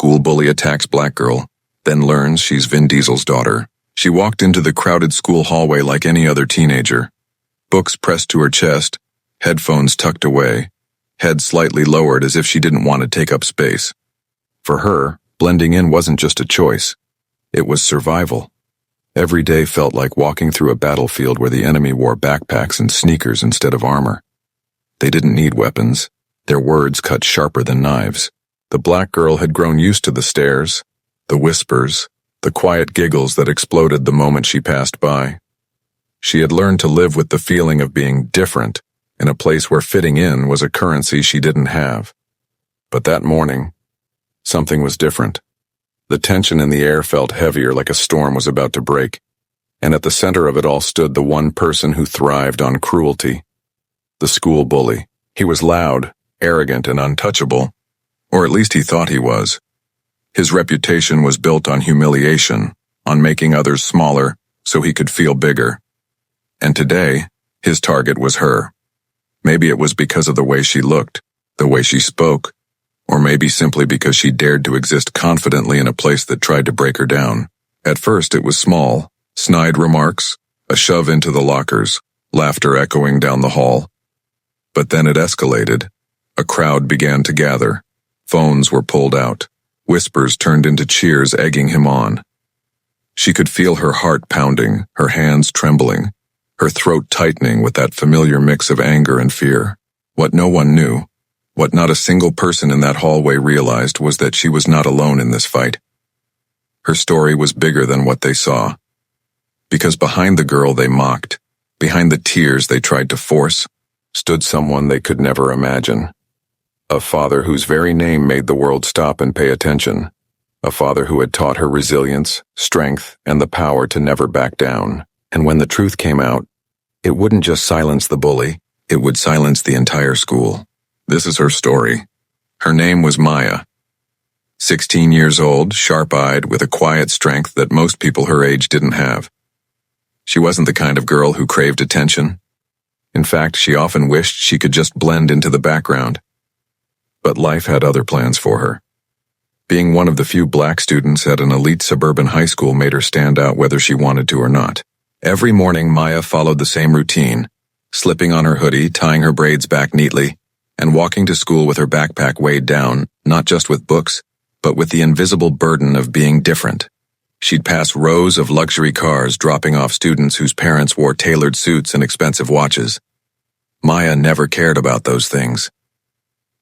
School bully attacks black girl, then learns she's Vin Diesel's daughter. She walked into the crowded school hallway like any other teenager. Books pressed to her chest, headphones tucked away, head slightly lowered as if she didn't want to take up space. For her, blending in wasn't just a choice. It was survival. Every day felt like walking through a battlefield where the enemy wore backpacks and sneakers instead of armor. They didn't need weapons. Their words cut sharper than knives. The black girl had grown used to the stares, the whispers, the quiet giggles that exploded the moment she passed by. She had learned to live with the feeling of being different in a place where fitting in was a currency she didn't have. But that morning, something was different. The tension in the air felt heavier, like a storm was about to break, and at the center of it all stood the one person who thrived on cruelty. The school bully. He was loud, arrogant, and untouchable, or at least he thought he was. His reputation was built on humiliation, on making others smaller so he could feel bigger. And today, his target was her. Maybe it was because of the way she looked, the way she spoke, or maybe simply because she dared to exist confidently in a place that tried to break her down. At first it was small, snide remarks, a shove into the lockers, laughter echoing down the hall. But then it escalated. A crowd began to gather. Phones were pulled out. Whispers turned into cheers egging him on. She could feel her heart pounding, her hands trembling, her throat tightening with that familiar mix of anger and fear. What no one knew, what not a single person in that hallway realized, was that she was not alone in this fight. Her story was bigger than what they saw. Because behind the girl they mocked, behind the tears they tried to force, stood someone they could never imagine. A father whose very name made the world stop and pay attention. A father who had taught her resilience, strength, and the power to never back down. And when the truth came out, it wouldn't just silence the bully, it would silence the entire school. This is her story. Her name was Maya. 16 years old, sharp-eyed, with a quiet strength that most people her age didn't have. She wasn't the kind of girl who craved attention. In fact, she often wished she could just blend into the background. But life had other plans for her. Being one of the few black students at an elite suburban high school made her stand out whether she wanted to or not. Every morning, Maya followed the same routine, slipping on her hoodie, tying her braids back neatly, and walking to school with her backpack weighed down, not just with books, but with the invisible burden of being different. She'd pass rows of luxury cars dropping off students whose parents wore tailored suits and expensive watches. Maya never cared about those things.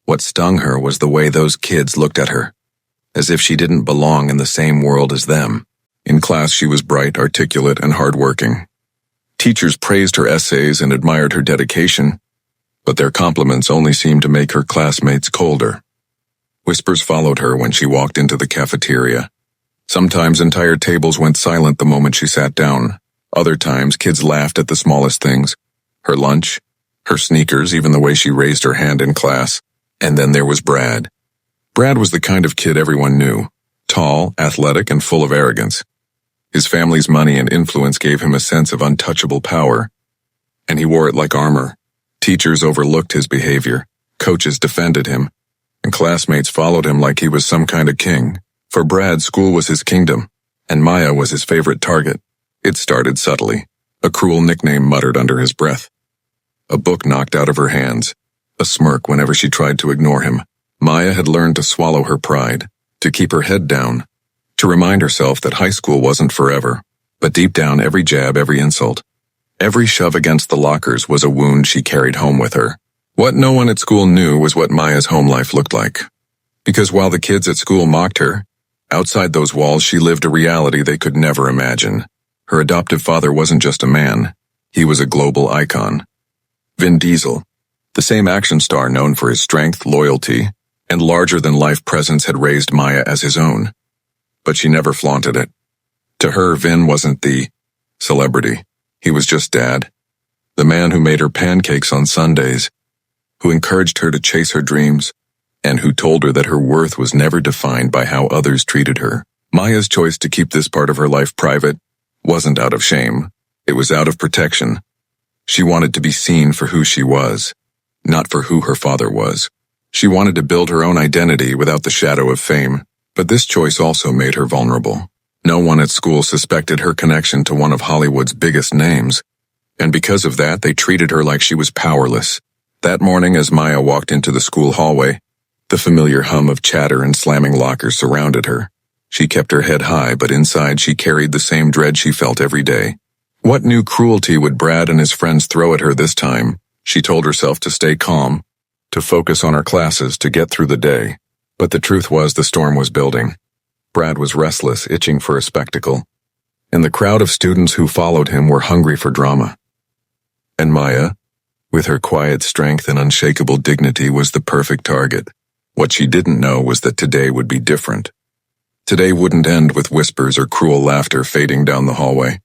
What stung her was the way those kids looked at her, as if she didn't belong in the same world as them. In class, she was bright, articulate, and hardworking. Teachers praised her essays and admired her dedication, but their compliments only seemed to make her classmates colder. Whispers followed her when she walked into the cafeteria. Sometimes entire tables went silent the moment she sat down. Other times, kids laughed at the smallest things. Her lunch, her sneakers, even the way she raised her hand in class. And then there was Brad. Brad was the kind of kid everyone knew. Tall, athletic, and full of arrogance. His family's money and influence gave him a sense of untouchable power, and he wore it like armor. Teachers overlooked his behavior, coaches defended him, and classmates followed him like he was some kind of king. For Brad, school was his kingdom, and Maya was his favorite target. It started subtly, a cruel nickname muttered under his breath. A book knocked out of her hands, a smirk whenever she tried to ignore him. Maya had learned to swallow her pride, to keep her head down, to remind herself that high school wasn't forever. But deep down, every jab, every insult, every shove against the lockers was a wound she carried home with her. What no one at school knew was what Maya's home life looked like. Because while the kids at school mocked her, outside those walls she lived a reality they could never imagine. Her adoptive father wasn't just a man, he was a global icon. Vin Diesel, the same action star known for his strength, loyalty, and larger-than-life presence, had raised Maya as his own. But she never flaunted it. To her, Vin wasn't the celebrity. He was just Dad. The man who made her pancakes on Sundays, who encouraged her to chase her dreams, and who told her that her worth was never defined by how others treated her. Maya's choice to keep this part of her life private wasn't out of shame. It was out of protection. She wanted to be seen for who she was, not for who her father was. She wanted to build her own identity without the shadow of fame. But this choice also made her vulnerable. No one at school suspected her connection to one of Hollywood's biggest names, and because of that, they treated her like she was powerless. That morning, as Maya walked into the school hallway, the familiar hum of chatter and slamming lockers surrounded her. She kept her head high, but inside she carried the same dread she felt every day. What new cruelty would Brad and his friends throw at her this time? She told herself to stay calm, to focus on her classes, to get through the day. But the truth was the storm was building. Brad was restless, itching for a spectacle, and the crowd of students who followed him were hungry for drama. And Maya, with her quiet strength and unshakable dignity, was the perfect target. What she didn't know was that today would be different. Today wouldn't end with whispers or cruel laughter fading down the hallway.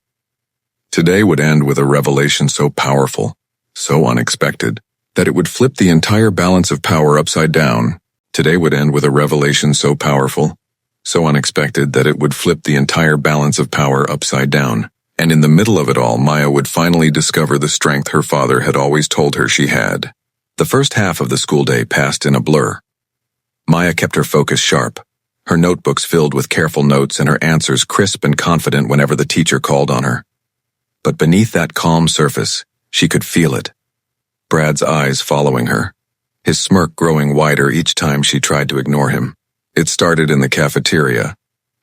Today would end with a revelation so powerful, so unexpected, that it would flip the entire balance of power upside down. Today would end with a revelation so powerful, so unexpected, that it would flip the entire balance of power upside down. And in the middle of it all, Maya would finally discover the strength her father had always told her she had. The first half of the school day passed in a blur. Maya kept her focus sharp, her notebooks filled with careful notes and her answers crisp and confident whenever the teacher called on her. But beneath that calm surface, she could feel it. Brad's eyes following her, his smirk growing wider each time she tried to ignore him. It started in the cafeteria.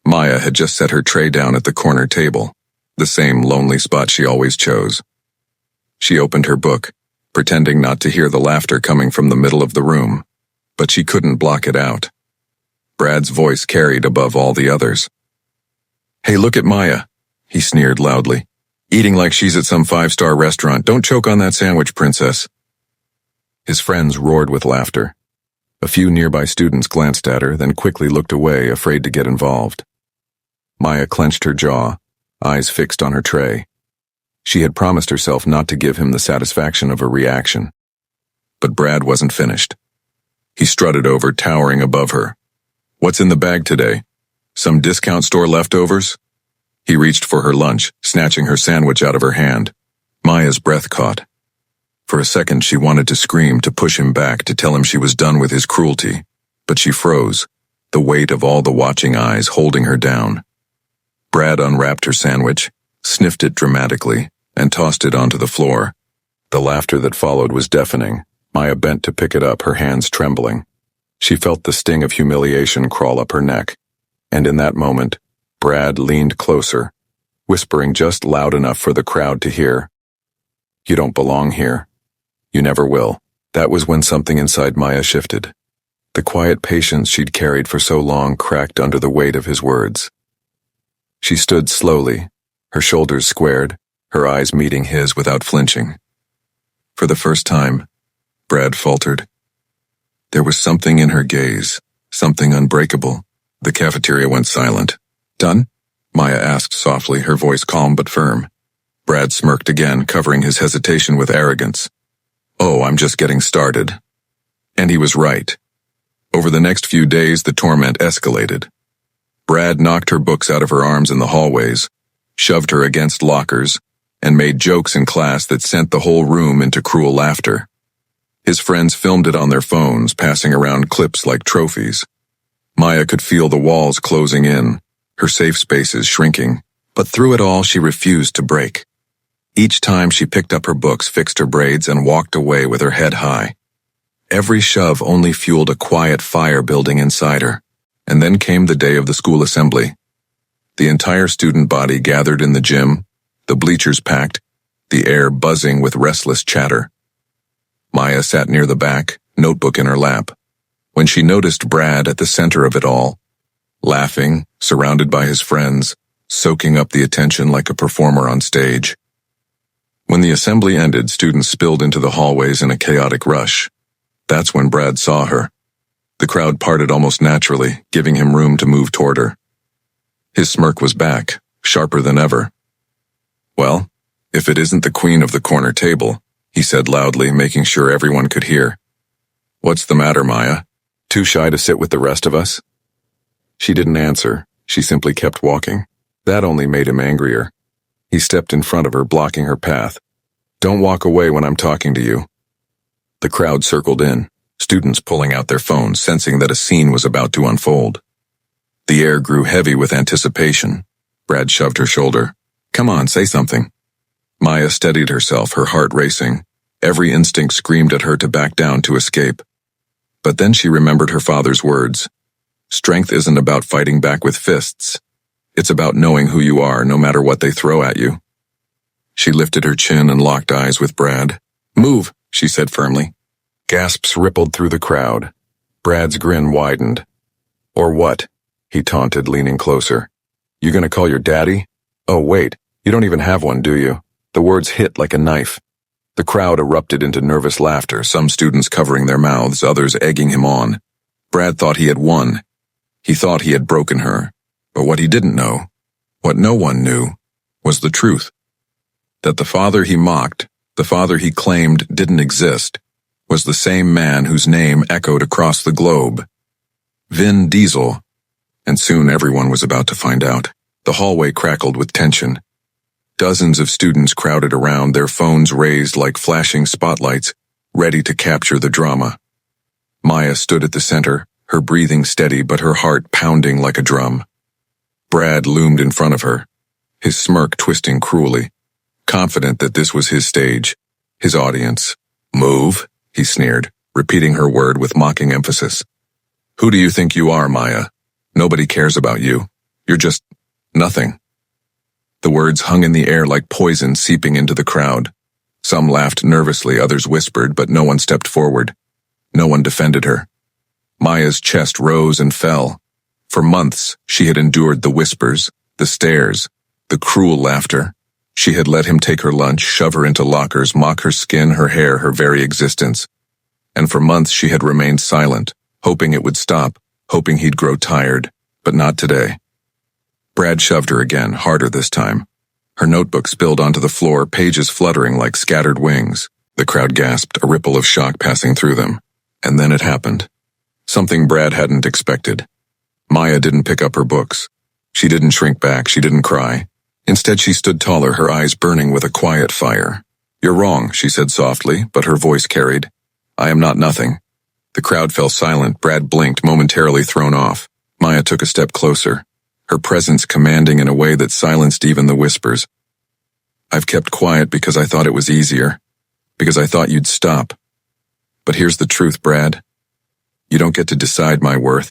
Maya had just set her tray down at the corner table, the same lonely spot she always chose. She opened her book, pretending not to hear the laughter coming from the middle of the room, but she couldn't block it out. Brad's voice carried above all the others. "Hey, look at Maya," he sneered loudly. "Eating like she's at some five-star restaurant. Don't choke on that sandwich, princess." His friends roared with laughter. A few nearby students glanced at her, then quickly looked away, afraid to get involved. Maya clenched her jaw, eyes fixed on her tray. She had promised herself not to give him the satisfaction of a reaction. But Brad wasn't finished. He strutted over, towering above her. "What's in the bag today? Some discount store leftovers?" He reached for her lunch, snatching her sandwich out of her hand. Maya's breath caught. For a second she wanted to scream, to push him back, to tell him she was done with his cruelty. But she froze, the weight of all the watching eyes holding her down. Brad unwrapped her sandwich, sniffed it dramatically, and tossed it onto the floor. The laughter that followed was deafening. Maya bent to pick it up, her hands trembling. She felt the sting of humiliation crawl up her neck. And in that moment, Brad leaned closer, whispering just loud enough for the crowd to hear. "You don't belong here. You never will." That was when something inside Maya shifted. The quiet patience she'd carried for so long cracked under the weight of his words. She stood slowly, her shoulders squared, her eyes meeting his without flinching. For the first time, Brad faltered. There was something in her gaze, something unbreakable. The cafeteria went silent. "Done?" Maya asked softly, her voice calm but firm. Brad smirked again, covering his hesitation with arrogance. "Oh, I'm just getting started." And he was right. Over the next few days, the torment escalated. Brad knocked her books out of her arms in the hallways, shoved her against lockers, and made jokes in class that sent the whole room into cruel laughter. His friends filmed it on their phones, passing around clips like trophies. Maya could feel the walls closing in, her safe spaces shrinking, but through it all she refused to break. Each time she picked up her books, fixed her braids, and walked away with her head high. Every shove only fueled a quiet fire building inside her. And then came the day of the school assembly. The entire student body gathered in the gym, the bleachers packed, the air buzzing with restless chatter. Maya sat near the back, notebook in her lap. When she noticed Brad at the center of it all, laughing, surrounded by his friends, soaking up the attention like a performer on stage. When the assembly ended, students spilled into the hallways in a chaotic rush. That's when Brad saw her. The crowd parted almost naturally, giving him room to move toward her. His smirk was back, sharper than ever. "Well, if it isn't the queen of the corner table," he said loudly, making sure everyone could hear. "What's the matter, Maya? Too shy to sit with the rest of us?" She didn't answer. She simply kept walking. That only made him angrier. He stepped in front of her, blocking her path. "Don't walk away when I'm talking to you." The crowd circled in, students pulling out their phones, sensing that a scene was about to unfold. The air grew heavy with anticipation. Brad shoved her shoulder. Come on, say something. Maya steadied herself, her heart racing. Every instinct screamed at her to back down to escape. But then she remembered her father's words. Strength isn't about fighting back with fists. It's about knowing who you are, no matter what they throw at you. She lifted her chin and locked eyes with Brad. Move, she said firmly. Gasps rippled through the crowd. Brad's grin widened. Or what? He taunted, leaning closer. You gonna call your daddy? Oh, wait, you don't even have one, do you? The words hit like a knife. The crowd erupted into nervous laughter, some students covering their mouths, others egging him on. Brad thought he had won. He thought he had broken her. But what he didn't know, what no one knew, was the truth. That the father he mocked, the father he claimed didn't exist, was the same man whose name echoed across the globe. Vin Diesel. And soon everyone was about to find out. The hallway crackled with tension. Dozens of students crowded around, their phones raised like flashing spotlights, ready to capture the drama. Maya stood at the center, her breathing steady but her heart pounding like a drum. Brad loomed in front of her, his smirk twisting cruelly, confident that this was his stage, his audience. Move, he sneered, repeating her word with mocking emphasis. Who do you think you are, Maya? Nobody cares about you. You're just nothing. The words hung in the air like poison seeping into the crowd. Some laughed nervously, others whispered, but no one stepped forward. No one defended her. Maya's chest rose and fell. For months, she had endured the whispers, the stares, the cruel laughter. She had let him take her lunch, shove her into lockers, mock her skin, her hair, her very existence. And for months she had remained silent, hoping it would stop, hoping he'd grow tired, but not today. Brad shoved her again, harder this time. Her notebook spilled onto the floor, pages fluttering like scattered wings. The crowd gasped, a ripple of shock passing through them. And then it happened. Something Brad hadn't expected. Maya didn't pick up her books. She didn't shrink back, she didn't cry. Instead, she stood taller, her eyes burning with a quiet fire. You're wrong, she said softly, but her voice carried. I am not nothing. The crowd fell silent. Brad blinked, momentarily thrown off. Maya took a step closer, her presence commanding in a way that silenced even the whispers. I've kept quiet because I thought it was easier, because I thought you'd stop. But here's the truth, Brad. You don't get to decide my worth.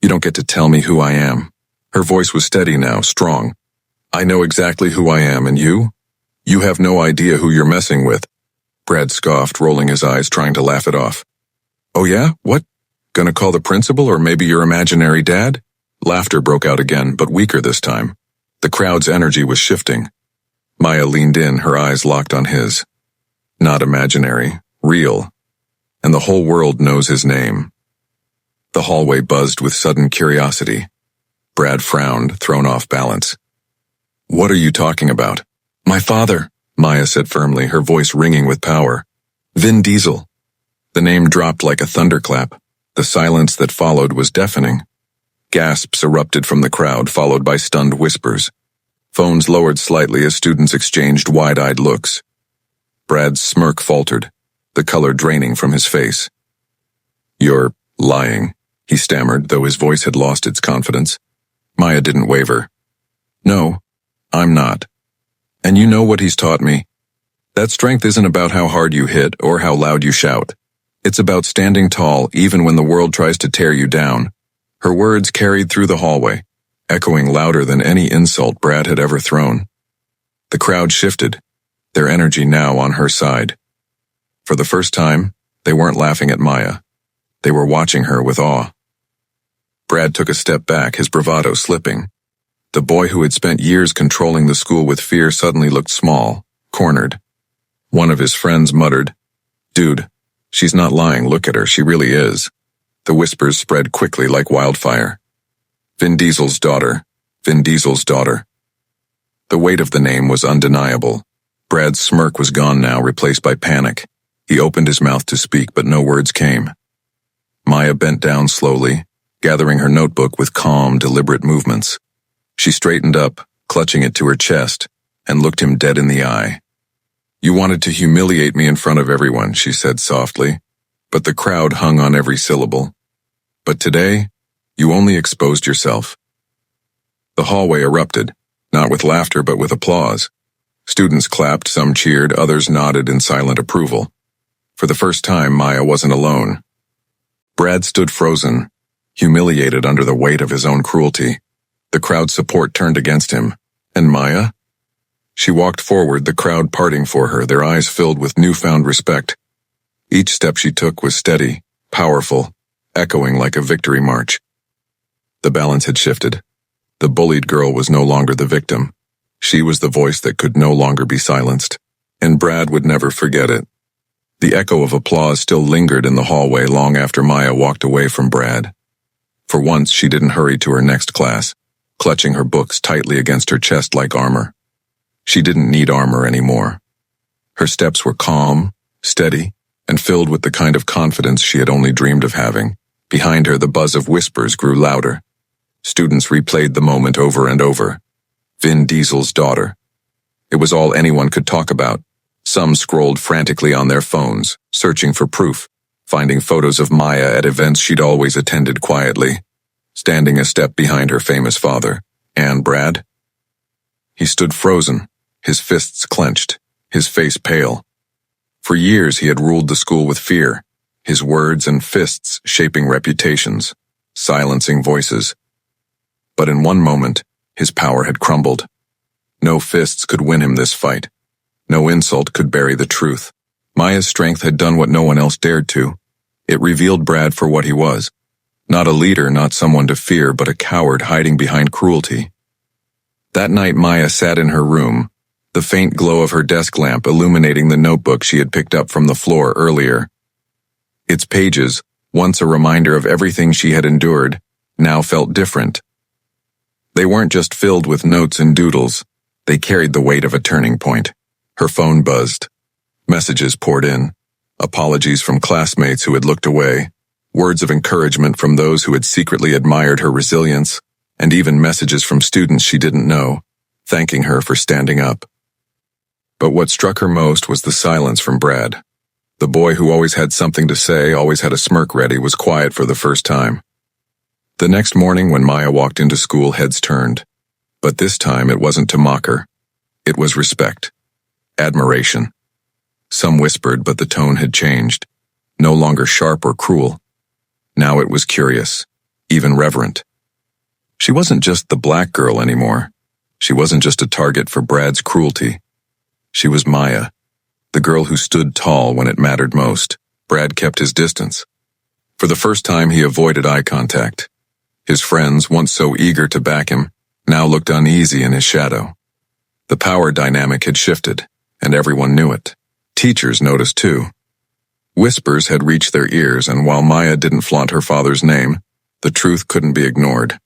You don't get to tell me who I am. Her voice was steady now, strong. I know exactly who I am, and you? You have no idea who you're messing with. Brad scoffed, rolling his eyes, trying to laugh it off. Oh yeah? What? Gonna call the principal or maybe your imaginary dad? Laughter broke out again, but weaker this time. The crowd's energy was shifting. Maya leaned in, her eyes locked on his. Not imaginary, real. And the whole world knows his name. The hallway buzzed with sudden curiosity. Brad frowned, thrown off balance. What are you talking about? My father, Maya said firmly, her voice ringing with power. Vin Diesel. The name dropped like a thunderclap. The silence that followed was deafening. Gasps erupted from the crowd, followed by stunned whispers. Phones lowered slightly as students exchanged wide-eyed looks. Brad's smirk faltered, the color draining from his face. You're lying, he stammered, though his voice had lost its confidence. Maya didn't waver. No, I'm not. And you know what he's taught me? That strength isn't about how hard you hit or how loud you shout. It's about standing tall even when the world tries to tear you down. Her words carried through the hallway, echoing louder than any insult Brad had ever thrown. The crowd shifted, their energy now on her side. For the first time, they weren't laughing at Maya. They were watching her with awe. Brad took a step back, his bravado slipping. The boy who had spent years controlling the school with fear suddenly looked small, cornered. One of his friends muttered, Dude, she's not lying, look at her, she really is. The whispers spread quickly like wildfire. Vin Diesel's daughter, Vin Diesel's daughter. The weight of the name was undeniable. Brad's smirk was gone now, replaced by panic. He opened his mouth to speak, but no words came. Maya bent down slowly, gathering her notebook with calm, deliberate movements. She straightened up, clutching it to her chest, and looked him dead in the eye. You wanted to humiliate me in front of everyone, she said softly, but the crowd hung on every syllable. But today, You only exposed yourself. The hallway erupted, not with laughter but with applause. Students clapped, some cheered, others nodded in silent approval. For the first time, Maya wasn't alone. Brad stood frozen, humiliated under the weight of his own cruelty. The crowd's support turned against him. And Maya? She walked forward, the crowd parting for her, their eyes filled with newfound respect. Each step she took was steady, powerful, echoing like a victory march. The balance had shifted. The bullied girl was no longer the victim. She was the voice that could no longer be silenced. And Brad would never forget it. The echo of applause still lingered in the hallway long after Maya walked away from Brad. For once, she didn't hurry to her next class, clutching her books tightly against her chest like armor. She didn't need armor anymore. Her steps were calm, steady, and filled with the kind of confidence she had only dreamed of having. Behind her, the buzz of whispers grew louder. Students replayed the moment over and over. Vin Diesel's daughter. It was all anyone could talk about. Some scrolled frantically on their phones, searching for proof, finding photos of Maya at events she'd always attended quietly, standing a step behind her famous father. And Brad? He stood frozen, his fists clenched, his face pale. For years he had ruled the school with fear, his words and fists shaping reputations, silencing voices. But in one moment, his power had crumbled. No fists could win him this fight. No insult could bury the truth. Maya's strength had done what no one else dared to. It revealed Brad for what he was. Not a leader, not someone to fear, but a coward hiding behind cruelty. That night Maya sat in her room, the faint glow of her desk lamp illuminating the notebook she had picked up from the floor earlier. Its pages, once a reminder of everything she had endured, now felt different. They weren't just filled with notes and doodles. They carried the weight of a turning point. Her phone buzzed. Messages poured in. Apologies from classmates who had looked away. Words of encouragement from those who had secretly admired her resilience. And even messages from students she didn't know, thanking her for standing up. But what struck her most was the silence from Brad. The boy who always had something to say, always had a smirk ready, was quiet for the first time. The next morning when Maya walked into school, heads turned. But this time it wasn't to mock her. It was respect. Admiration. Some whispered, but the tone had changed. No longer sharp or cruel. Now it was curious, even reverent. She wasn't just the black girl anymore. She wasn't just a target for Brad's cruelty. She was Maya, the girl who stood tall when it mattered most. Brad kept his distance. For the first time, he avoided eye contact. His friends, once so eager to back him, now looked uneasy in his shadow. The power dynamic had shifted, and everyone knew it. Teachers noticed too. Whispers had reached their ears, and while Maya didn't flaunt her father's name, the truth couldn't be ignored.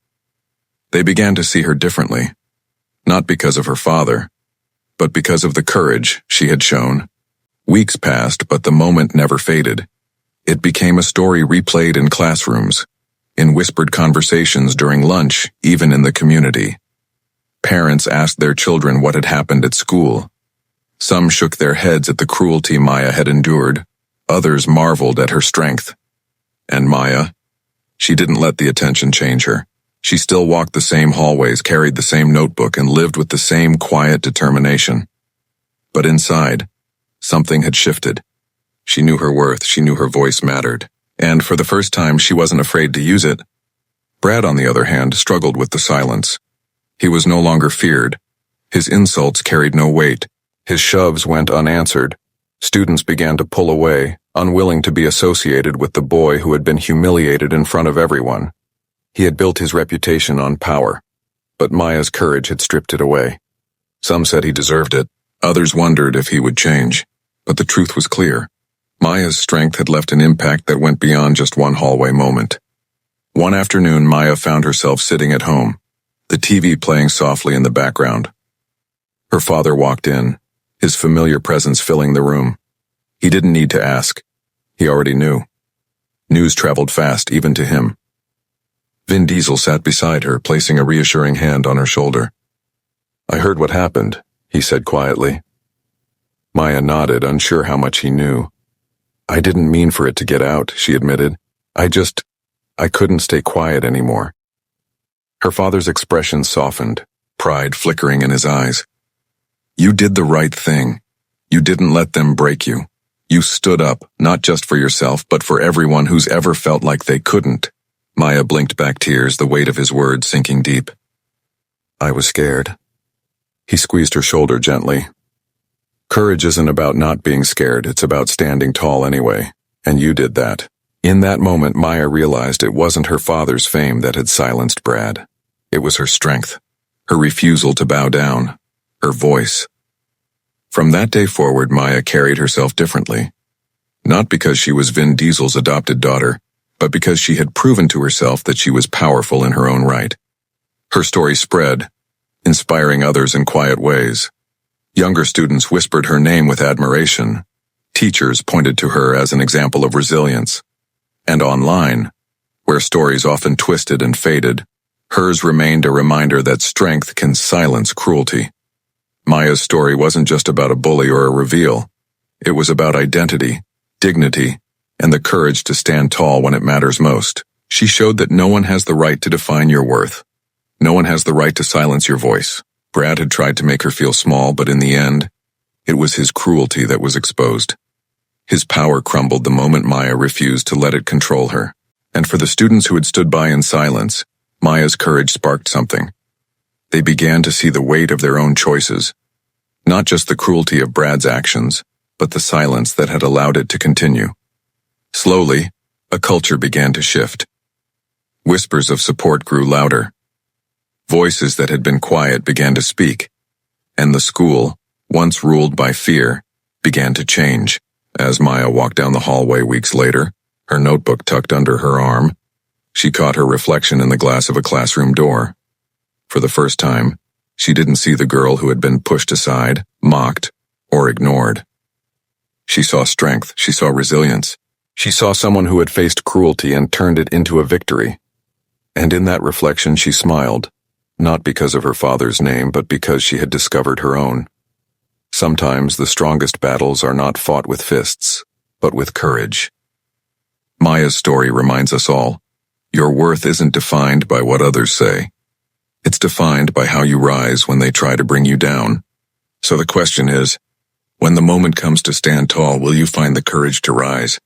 They began to see her differently, not because of her father, but because of the courage she had shown. Weeks passed, but the moment never faded. It became a story replayed in classrooms, in whispered conversations during lunch, even in the community. Parents asked their children what had happened at school. Some shook their heads at the cruelty Maya had endured. Others marveled at her strength. And Maya? She didn't let the attention change her. She still walked the same hallways, carried the same notebook, and lived with the same quiet determination. But inside, something had shifted. She knew her worth, she knew her voice mattered. And for the first time, she wasn't afraid to use it. Brad, on the other hand, struggled with the silence. He was no longer feared. His insults carried no weight. His shoves went unanswered. Students began to pull away, unwilling to be associated with the boy who had been humiliated in front of everyone. He had built his reputation on power, but Maya's courage had stripped it away. Some said he deserved it. Others wondered if he would change. But the truth was clear. Maya's strength had left an impact that went beyond just one hallway moment. One afternoon, Maya found herself sitting at home, the TV playing softly in the background. Her father walked in, his familiar presence filling the room. He didn't need to ask. He already knew. News traveled fast, even to him. Vin Diesel sat beside her, placing a reassuring hand on her shoulder. "I heard what happened," he said quietly. Maya nodded, unsure how much he knew. "I didn't mean for it to get out," she admitted. I I couldn't stay quiet anymore. Her father's expression softened, pride flickering in his eyes. You did the right thing. You didn't let them break you. You stood up, not just for yourself, but for everyone who's ever felt like they couldn't. Maya blinked back tears, the weight of his words sinking deep. I was scared. He squeezed her shoulder gently. Courage isn't about not being scared, it's about standing tall anyway, and you did that. In that moment, Maya realized it wasn't her father's fame that had silenced Brad. It was her strength, her refusal to bow down, her voice. From that day forward, Maya carried herself differently. Not because she was Vin Diesel's adopted daughter, but because she had proven to herself that she was powerful in her own right. Her story spread, inspiring others in quiet ways. Younger students whispered her name with admiration. Teachers pointed to her as an example of resilience. And online, where stories often twisted and faded, hers remained a reminder that strength can silence cruelty. Maya's story wasn't just about a bully or a reveal. It was about identity, dignity, and the courage to stand tall when it matters most. She showed that no one has the right to define your worth. No one has the right to silence your voice. Brad had tried to make her feel small, but in the end, it was his cruelty that was exposed. His power crumbled the moment Maya refused to let it control her. And for the students who had stood by in silence, Maya's courage sparked something. They began to see the weight of their own choices. Not just the cruelty of Brad's actions, but the silence that had allowed it to continue. Slowly, a culture began to shift. Whispers of support grew louder. Voices that had been quiet began to speak. And the school, once ruled by fear, began to change. As Maya walked down the hallway weeks later, her notebook tucked under her arm, she caught her reflection in the glass of a classroom door. For the first time, she didn't see the girl who had been pushed aside, mocked, or ignored. She saw strength, she saw resilience. She saw someone who had faced cruelty and turned it into a victory. And in that reflection she smiled, not because of her father's name, but because she had discovered her own. Sometimes the strongest battles are not fought with fists, but with courage. Maya's story reminds us all, your worth isn't defined by what others say. It's defined by how you rise when they try to bring you down. So the question is, when the moment comes to stand tall, will you find the courage to rise?